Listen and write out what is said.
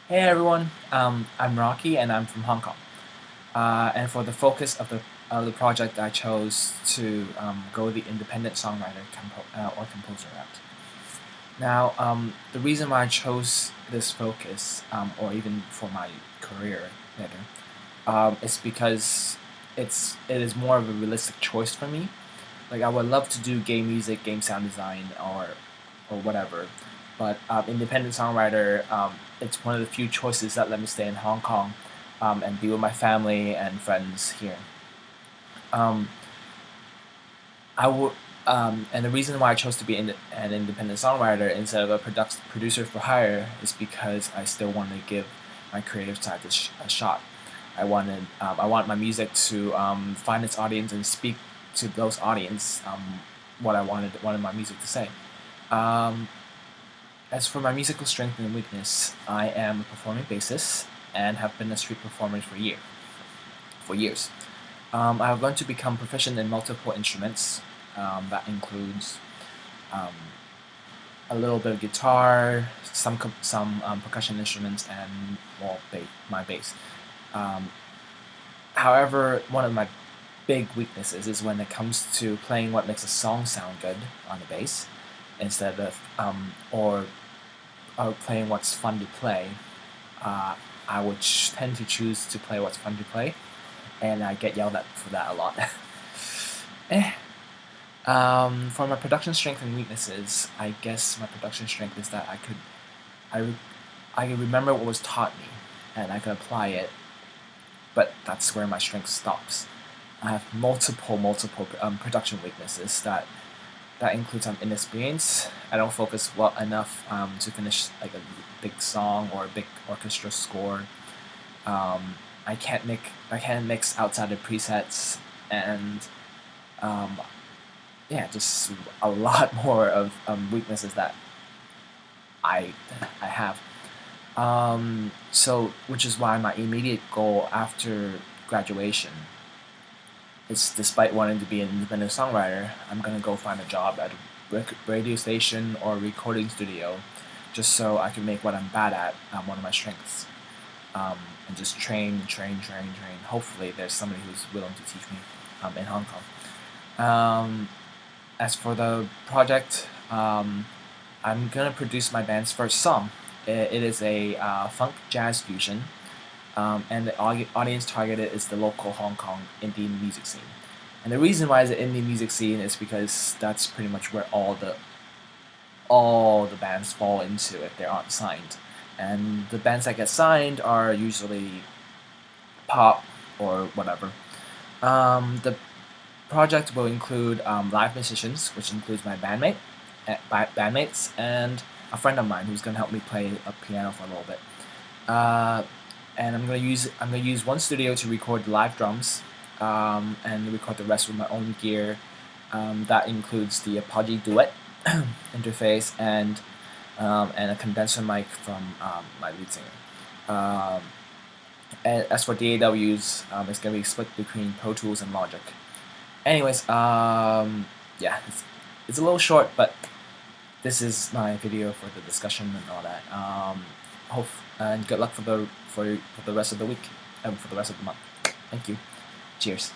Hey everyone, I'm Rocky and I'm from Hong Kong. And for the focus of the project, I chose to go the independent songwriter or composer route. Now, the reason why I chose this focus, or even for my career later, is because it is more of a realistic choice for me. Like I would love to do game music, game sound design, or whatever, but independent songwriter, it's one of the few choices that let me stay in Hong Kong and be with my family and friends here. Um, I would, and the reason why I chose to be an independent songwriter instead of a producer for hire is because I still want to give my creative side a shot. I want my music to find its audience and speak to those audience what I wanted my music to say. Um, as for my musical strength and weakness, I am a performing bassist and have been a street performer for years. I've learned to become proficient in multiple instruments. That includes um, a little bit of guitar, some percussion instruments, and well, my bass. Um, However, one of my big weaknesses is when it comes to playing what makes a song sound good on the bass, instead of or playing what's fun to play. Uh, I would tend to choose to play what's fun to play, and I get yelled at for that a lot. eh. For my production strength and weaknesses, I guess my production strength is that I, I remember what was taught me, and I can apply it, but that's where my strength stops. I have multiple production weaknesses that includes inexperience. I don't focus well enough to finish like a big song or a big orchestra score. I can't mix outside of presets, and um, yeah, just a lot more of weaknesses that I I have. So which is why my immediate goal after graduation is, despite wanting to be an independent songwriter, I'm gonna go find a job at a radio station or recording studio, just so I can make what I'm bad at one of my strengths, and just train. Hopefully, there's somebody who's willing to teach me in Hong Kong. As for the project, I'm gonna produce my band's first song. It is a funk jazz fusion, and the audience targeted is the local Hong Kong indie music scene. And the reason why it's an indie music scene is because that's pretty much where all the bands fall into if they aren't signed. And the bands that get signed are usually pop or whatever. The project will include live musicians, which includes my bandmates, and a friend of mine who's gonna help me play a piano for a little bit. Uh, and I'm gonna use one studio to record the live drums, and record the rest with my own gear. That includes the Apogee Duet interface and a condenser mic from my lead singer. Um, and as for DAWs, it's gonna be split between Pro Tools and Logic. Anyways, yeah, it's a little short, but this is my video for the discussion and all that. Hope and good luck for the rest of the week and for the rest of the month. Thank you. Cheers.